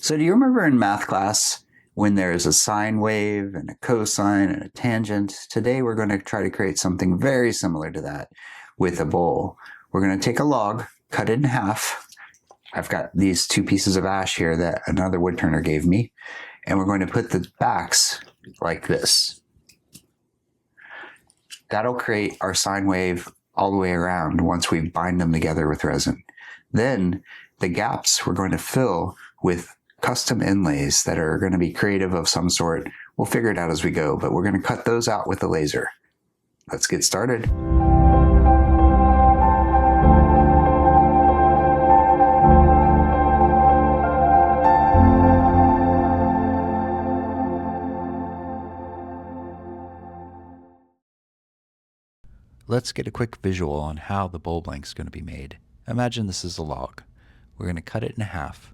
So do you remember in math class when there's a sine wave and a cosine and a tangent? Today we're going to try to create something very similar to that with a bowl. We're going to take a log, cut it in half. I've got these 2 pieces of ash here that another woodturner gave me, and we're going to put the backs like this. That'll create our sine wave all the way around once we bind them together with resin. Then the gaps we're going to fill with custom inlays that are going to be creative of some sort. We'll figure it out as we go, but we're going to cut those out with a laser. Let's get started. Let's get a quick visual on how the bowl blank is going to be made. Imagine this is a log. We're going to cut it in half,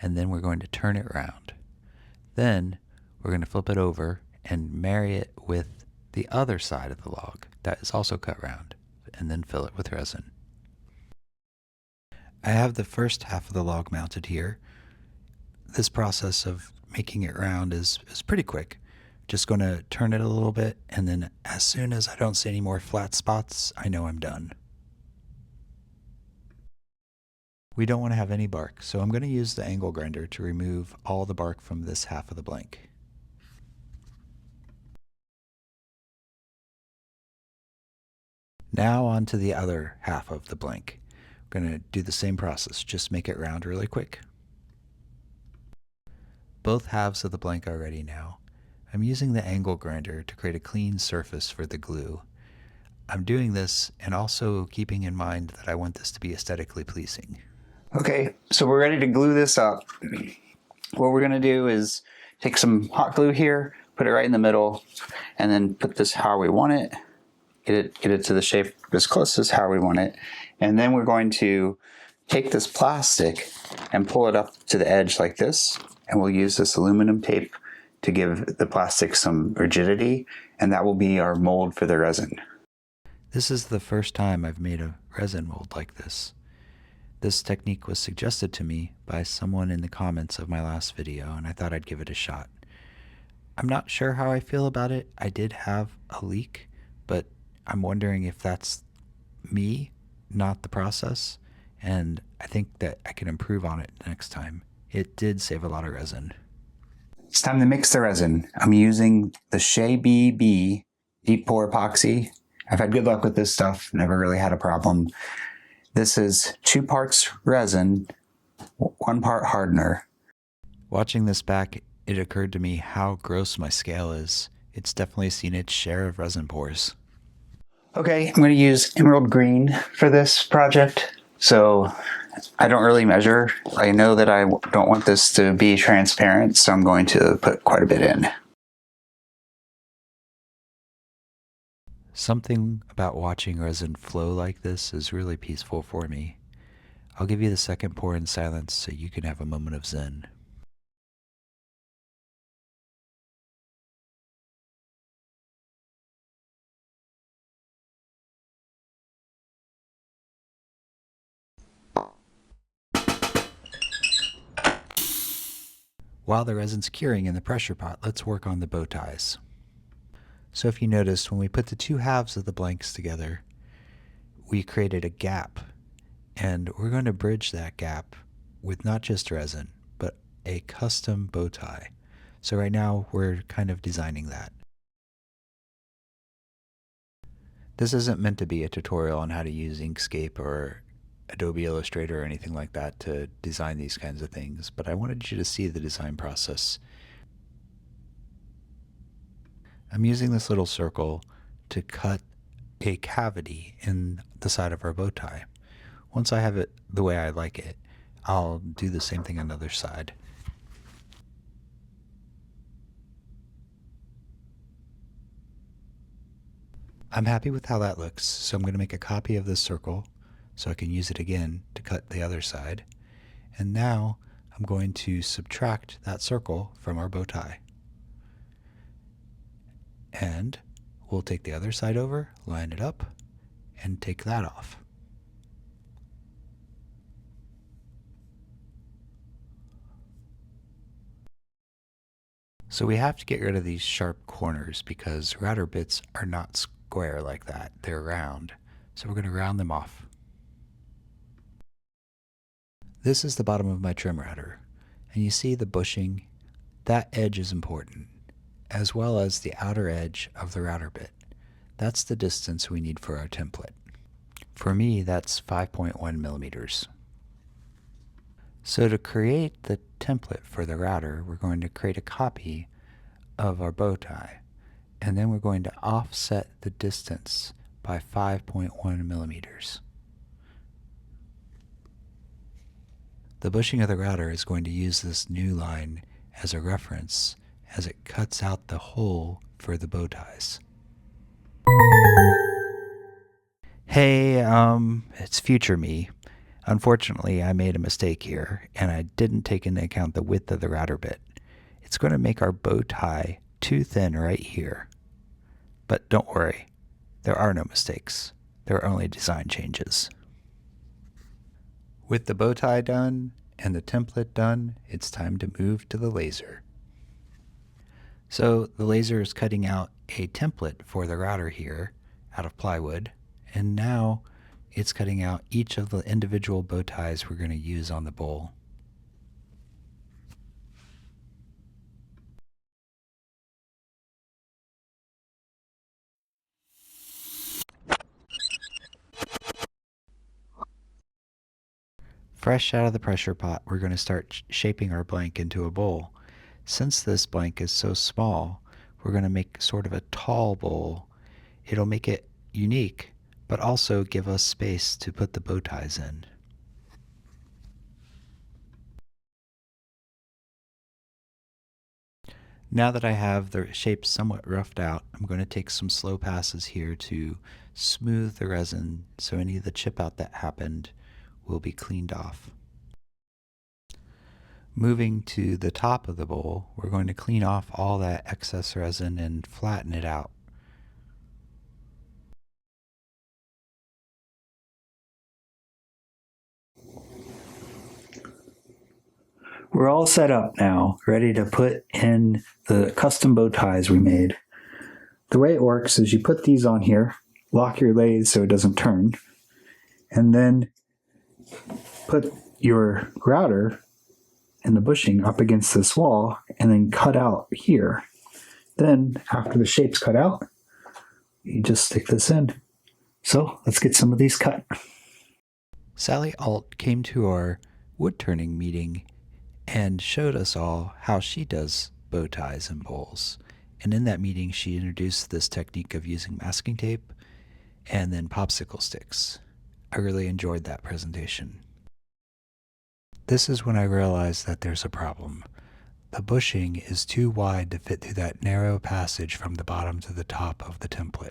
and then we're going to turn it around. Then we're going to flip it over and marry it with the other side of the log that is also cut round, and then fill it with resin. I have the first half of the log mounted here. This process of making it round is pretty quick. Just going to turn it a little bit, and then as soon as I don't see any more flat spots, I know I'm done. We don't want to have any bark, so I'm going to use the angle grinder to remove all the bark from this half of the blank. Now on to the other half of the blank. I'm going to do the same process, just make it round really quick. Both halves of the blank are ready now. I'm using the angle grinder to create a clean surface for the glue. I'm doing this and also keeping in mind that I want this to be aesthetically pleasing. Okay, so we're ready to glue this up. What we're going to do is take some hot glue here, put it right in the middle, and then put this how we want it. Get it to the shape as close as how we want it. And then we're going to take this plastic and pull it up to the edge like this, and we'll use this aluminum tape to give the plastic some rigidity, and that will be our mold for the resin. This is the first time I've made a resin mold like this. This technique was suggested to me by someone in the comments of my last video, and I thought I'd give it a shot. I'm not sure how I feel about it. I did have a leak, but I'm wondering if that's me, not the process, and I think that I can improve on it next time. It did save a lot of resin. It's time to mix the resin. I'm using the Shea BB deep pour epoxy. I've had good luck with this stuff, never really had a problem. This is 2 parts resin, 1 part hardener. Watching this back, it occurred to me how gross my scale is. It's definitely seen its share of resin pores. Okay, I'm going to use emerald green for this project. So I don't really measure. I know that I don't want this to be transparent, so I'm going to put quite a bit in. Something about watching resin flow like this is really peaceful for me. I'll give you the second pour in silence so you can have a moment of zen. While the resin's curing in the pressure pot, let's work on the bow ties. So if you noticed, when we put the 2 halves of the blanks together, we created a gap, and we're going to bridge that gap with not just resin, but a custom bow tie. So right now we're kind of designing that. This isn't meant to be a tutorial on how to use Inkscape or Adobe Illustrator or anything like that to design these kinds of things, but I wanted you to see the design process. I'm using this little circle to cut a cavity in the side of our bow tie. Once I have it the way I like it, I'll do the same thing on the other side. I'm happy with how that looks, so I'm going to make a copy of this circle so I can use it again to cut the other side. And now I'm going to subtract that circle from our bow tie. And we'll take the other side over, line it up, and take that off. So we have to get rid of these sharp corners because router bits are not square like that, they're round. So we're going to round them off. This is the bottom of my trim router, and you see the bushing. That edge is important, as well as the outer edge of the router bit. That's the distance we need for our template. For me, that's 5.1 millimeters. So to create the template for the router, we're going to create a copy of our bow tie, and then we're going to offset the distance by 5.1 millimeters. The bushing of the router is going to use this new line as a reference as it cuts out the hole for the bow ties. Hey, it's future me. Unfortunately, I made a mistake here, and I didn't take into account the width of the router bit. It's going to make our bow tie too thin right here. But don't worry, there are no mistakes. There are only design changes. With the bow tie done and the template done, it's time to move to the laser. So the laser is cutting out a template for the router here out of plywood, and now it's cutting out each of the individual bow ties we're going to use on the bowl. Fresh out of the pressure pot, we're going to start shaping our blank into a bowl. Since this blank is so small, we're going to make sort of a tall bowl. It'll make it unique, but also give us space to put the bow ties in. Now that I have the shape somewhat roughed out, I'm going to take some slow passes here to smooth the resin so any of the chip out that happened will be cleaned off. Moving to the top of the bowl, we're going to clean off all that excess resin and flatten it out. We're all set up now, ready to put in the custom bow ties we made. The way it works is you put these on here, lock your lathe so it doesn't turn, and then put your router and the bushing up against this wall and then cut out here. Then, after the shape's cut out, you just stick this in. So, let's get some of these cut. Sally Ault came to our wood turning meeting and showed us all how she does bow ties and bowls. And in that meeting, she introduced this technique of using masking tape and then popsicle sticks. I really enjoyed that presentation. This is when I realized that there's a problem. The bushing is too wide to fit through that narrow passage from the bottom to the top of the template.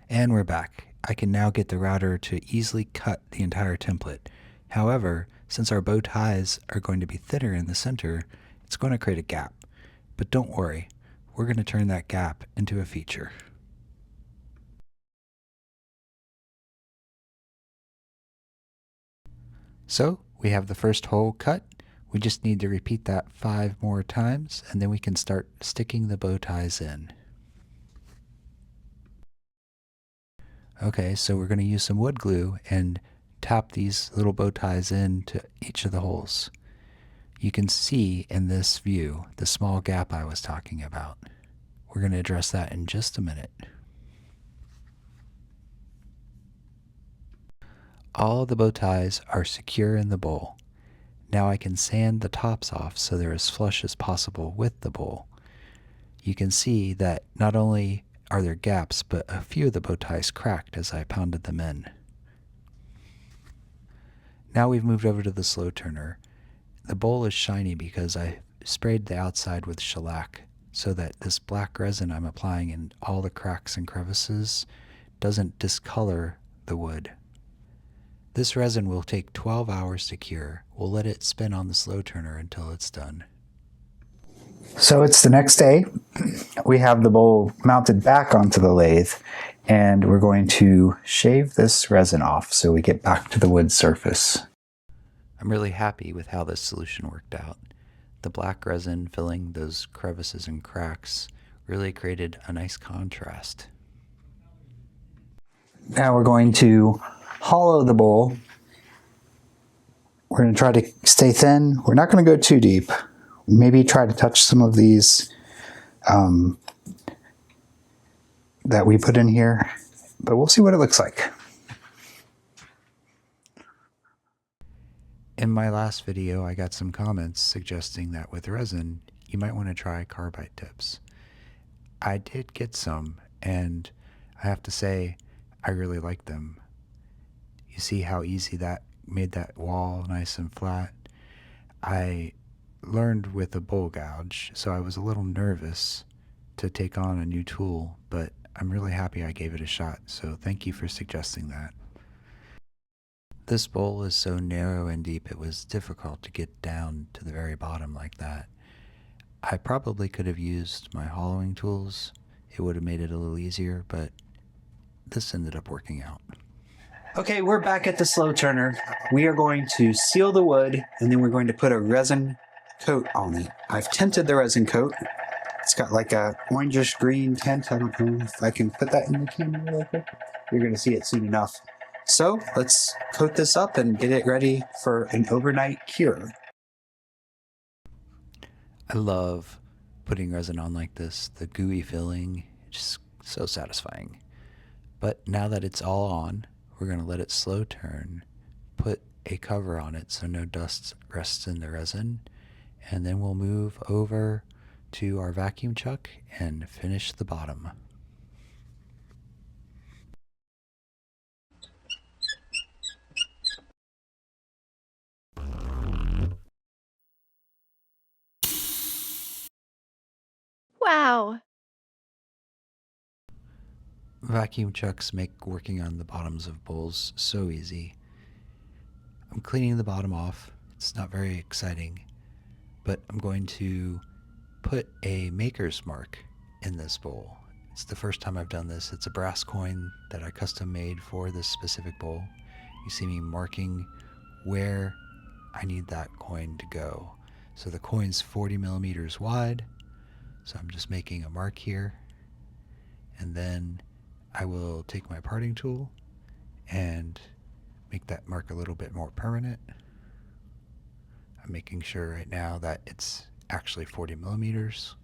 And we're back. I can now get the router to easily cut the entire template. However, since our bow ties are going to be thinner in the center, it's going to create a gap. But don't worry, we're going to turn that gap into a feature. So we have the first hole cut. We just need to repeat that 5 more times, and then we can start sticking the bow ties in. Okay, so we're going to use some wood glue and tap these little bow ties into each of the holes. You can see in this view the small gap I was talking about. We're going to address that in just a minute. All of the bow ties are secure in the bowl. Now I can sand the tops off so they're as flush as possible with the bowl. You can see that not only are there gaps, but a few of the bow ties cracked as I pounded them in. Now we've moved over to the slow turner. The bowl is shiny because I sprayed the outside with shellac so that this black resin I'm applying in all the cracks and crevices doesn't discolor the wood. This resin will take 12 hours to cure. We'll let it spin on the slow turner until it's done. So it's the next day. We have the bowl mounted back onto the lathe, and we're going to shave this resin off so we get back to the wood surface. I'm really happy with how this solution worked out. The black resin filling those crevices and cracks really created a nice contrast. Now we're going to hollow the bowl. We're going to try to stay thin. We're not going to go too deep. Maybe try to touch some of these that we put in here, but we'll see what it looks like. In my last video, I got some comments suggesting that with resin, you might want to try carbide tips. I did get some, and I have to say, I really like them. You see how easy that made that wall nice and flat? I learned with a bowl gouge, so I was a little nervous to take on a new tool, but I'm really happy I gave it a shot, so thank you for suggesting that. This bowl is so narrow and deep it was difficult to get down to the very bottom like that. I probably could have used my hollowing tools. It would have made it a little easier, but this ended up working out. Okay, we're back at the slow turner. We are going to seal the wood, and then we're going to put a resin coat on it. I've tinted the resin coat. It's got like a orangish green tint. I don't know if I can put that in the camera real quick. You're going to see it soon enough. So let's coat this up and get it ready for an overnight cure. I love putting resin on like this. The gooey filling, just so satisfying. But now that it's all on, we're going to let it slow turn, put a cover on it so no dust rests in the resin, and then we'll move over to our vacuum chuck and finish the bottom. Wow. Vacuum chucks make working on the bottoms of bowls so easy. I'm cleaning the bottom off. It's not very exciting, but I'm going to put a maker's mark in this bowl. It's the first time I've done this. It's a brass coin that I custom made for this specific bowl. You see me marking where I need that coin to go. So the coin's 40 millimeters wide. So I'm just making a mark here. And then I will take my parting tool and make that mark a little bit more permanent. I'm making sure right now that it's actually 40 millimeters.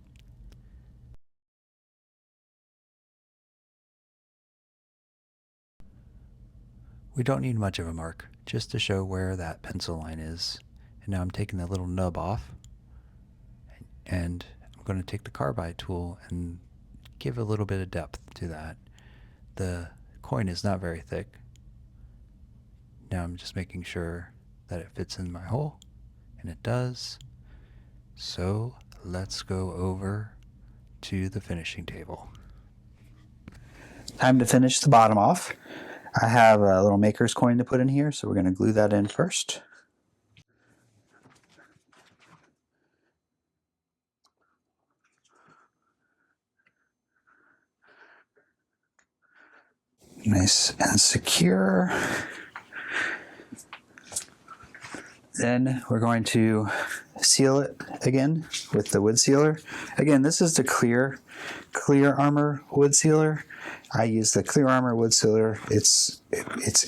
We don't need much of a mark, just to show where that pencil line is. And now I'm taking the little nub off, and I'm going to take the carbide tool and give a little bit of depth to that. The coin is not very thick. Now I'm just making sure that it fits in my hole, and it does. So let's go over to the finishing table. Time to finish the bottom off. I have a little maker's coin to put in here, so we're going to glue that in first. Nice and secure. Then we're going to seal it again with the wood sealer. Again, this is the Clear Armor wood sealer. I use the Clear Armor wood sealer. It's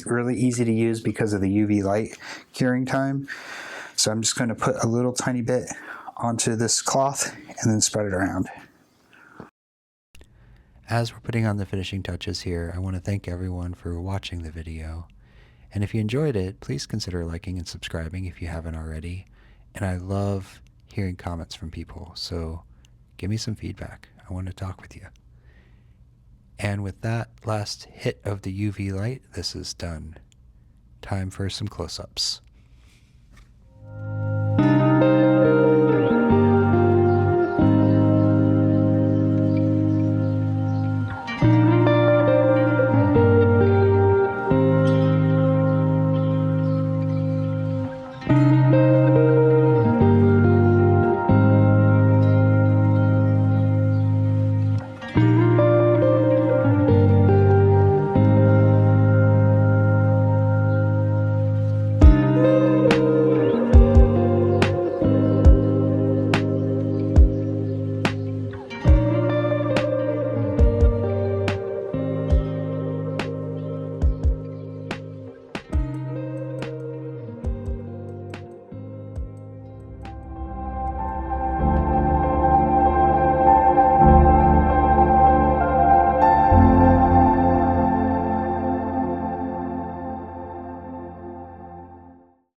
really easy to use because of the UV light curing time. So I'm just going to put a little tiny bit onto this cloth and then spread it around. As we're putting on the finishing touches here, I want to thank everyone for watching the video. And if you enjoyed it, please consider liking and subscribing if you haven't already. And I love hearing comments from people, so give me some feedback. I want to talk with you. And with that last hit of the UV light, this is done. Time for some close-ups.